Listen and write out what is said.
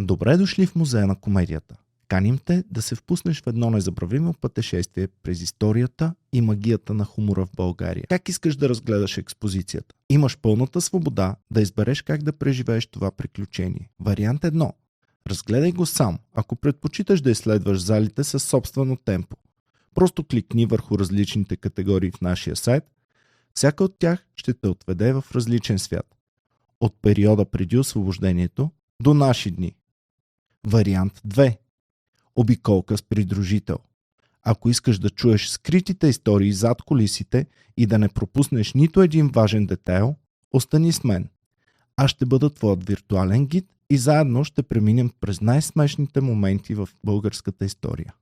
Добре дошли в Музея на комедията. Каним те да се впуснеш в едно незабравимо пътешествие през историята и магията на хумора в България. Как искаш да разгледаш експозицията? Имаш пълната свобода да избереш как да преживееш това приключение. Вариант 1. Разгледай го сам, ако предпочиташ да изследваш залите със собствено темпо. Просто кликни върху различните категории в нашия сайт. Всяка от тях ще те отведе в различен свят. От периода преди освобождението до наши дни. Вариант 2. Обиколка с придружител. Ако искаш да чуеш скритите истории зад кулисите и да не пропуснеш нито един важен детайл, остани с мен. Аз ще бъда твоят виртуален гид и заедно ще преминем през най-смешните моменти в българската история.